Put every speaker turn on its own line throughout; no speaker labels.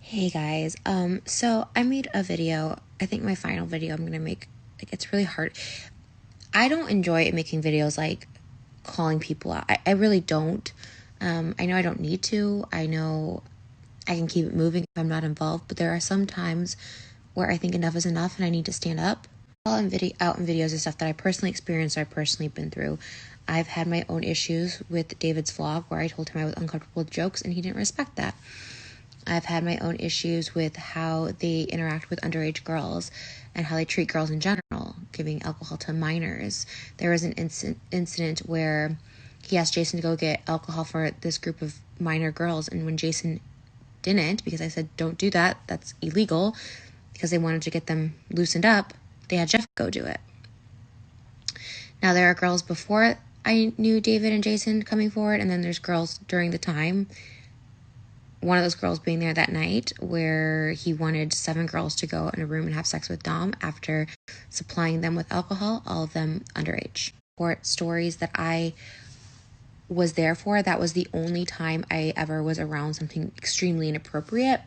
Hey guys, so I made a video. I think my final video I'm gonna make, like, it's really hard. I don't enjoy making videos like calling people out. I really don't. I know I don't need to. I know I can keep it moving if I'm not involved, but there are some times where I think enough is enough and I need to stand up. Out in videos and stuff that I personally experienced or I've personally been through. I've had my own issues with David's vlog where I told him I was uncomfortable with jokes and he didn't respect that. I've had my own issues with how they interact with underage girls and how they treat girls in general, giving alcohol to minors. There was an incident where he asked Jason to go get alcohol for this group of minor girls, and when Jason didn't, because I said, don't do that, that's illegal, because they wanted to get them loosened up, they had Jeff go do it. Now, there are girls before I knew David and Jason coming forward, and then there's girls during the time. One of those girls being there that night where he wanted 7 girls to go in a room and have sex with Dom after supplying them with alcohol, all of them underage. For stories that I was there for, that was the only time I ever was around something extremely inappropriate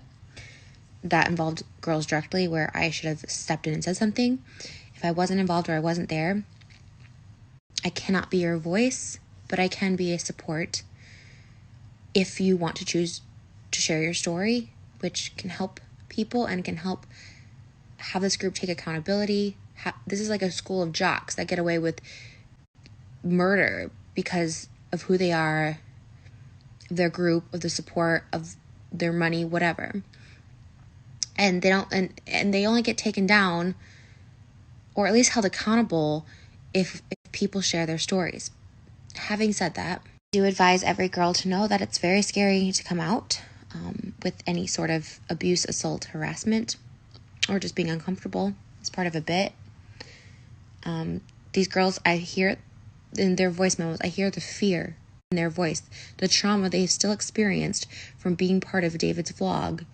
that involved girls directly, where I should have stepped in and said something. If I wasn't involved or I wasn't there, I cannot be your voice, but I can be a support if you want to choose to share your story, which can help people and can help have this group take accountability. This is like a school of jocks that get away with murder because of who they are, their group, of the support, of their money, whatever. And they don't, and they only get taken down or at least held accountable if people share their stories. Having said that, I do advise every girl to know that it's very scary to come out with any sort of abuse, assault, harassment, or just being uncomfortable. It's part of a bit. These girls, I hear in their voice memos, I hear the fear in their voice, the trauma they've still experienced from being part of David's vlog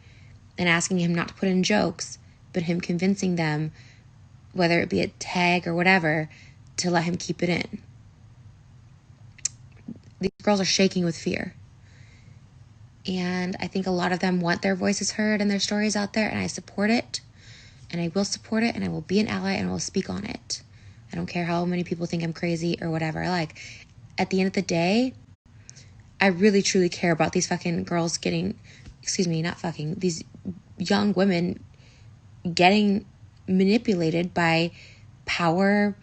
and asking him not to put in jokes, but him convincing them, whether it be a tag or whatever, to let him keep it in. These girls are shaking with fear. And I think a lot of them want their voices heard and their stories out there, and I support it, and I will support it, and I will be an ally, and I will speak on it. I don't care how many people think I'm crazy or whatever. Like, at the end of the day, I really, truly care about these fucking girls getting, these young women getting manipulated by power,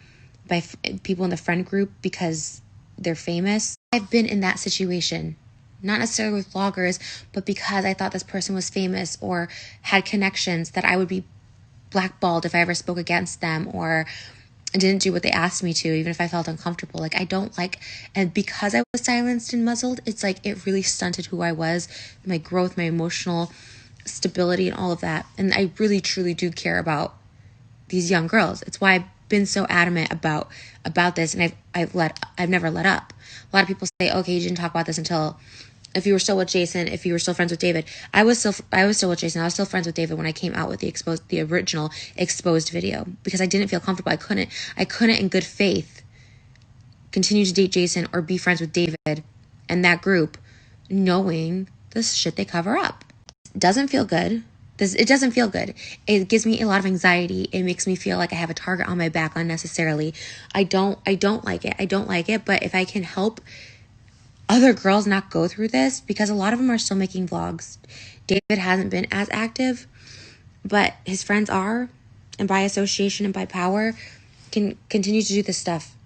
by people in the friend group because they're famous. I've been in that situation. Not necessarily with vloggers, but because I thought this person was famous or had connections, that I would be blackballed if I ever spoke against them or didn't do what they asked me to, even if I felt uncomfortable. Like, I don't like, and because I was silenced and muzzled, it's like it really stunted who I was, my growth, my emotional stability, and all of that. And I really, truly do care about these young girls. It's why I've been so adamant about this, and I've never let up. A lot of people say, okay, you didn't talk about this until, if you were still with Jason, if you were still friends with David. I was still with Jason. I was still friends with David when I came out with the original exposed video, because I didn't feel comfortable. I couldn't in good faith continue to date Jason or be friends with David and that group, knowing the shit they cover up. It doesn't feel good. It doesn't feel good. It gives me a lot of anxiety. It makes me feel like I have a target on my back unnecessarily. I don't like it. I don't like it. But if I can help other girls not go through this, because a lot of them are still making vlogs. David hasn't been as active, but his friends are, and by association and by power can continue to do this stuff,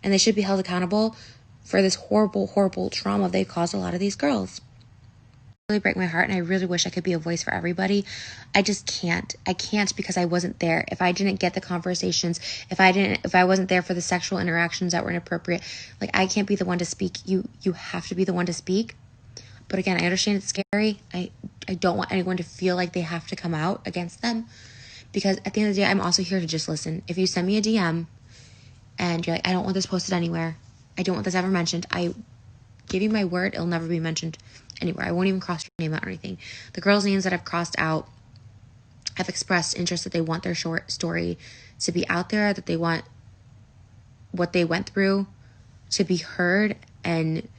and they should be held accountable for this horrible, horrible trauma they've caused a lot of these girls. Really break my heart, and I really wish I could be a voice for everybody. I just can't. I can't, because I wasn't there. If I didn't get the conversations, if I wasn't there for the sexual interactions that were inappropriate, like, I can't be the one to speak. You have to be the one to speak. But again, I understand it's scary. I don't want anyone to feel like they have to come out against them, because at the end of the day, I'm also here to just listen. If you send me a DM and you're like, I don't want this posted anywhere, I don't want this ever mentioned, I give you my word, it'll never be mentioned anywhere. I won't even cross your name out or anything. The girls' names that I've crossed out have expressed interest, that they want their short story to be out there, that they want what they went through to be heard, and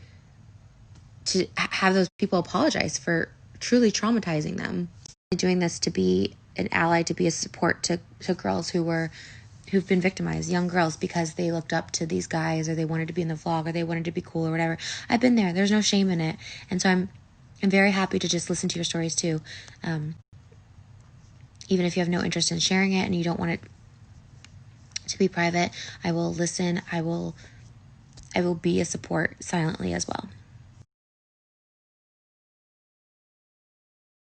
to have those people apologize for truly traumatizing them. doing this to be an ally, to be a support to girls who've been victimized, young girls, because they looked up to these guys, or they wanted to be in the vlog, or they wanted to be cool, or whatever. I've been there. There's no shame in it. And so I'm very happy to just listen to your stories too. Even if you have no interest in sharing it and you don't want it to be private, I will listen. I will be a support silently as well.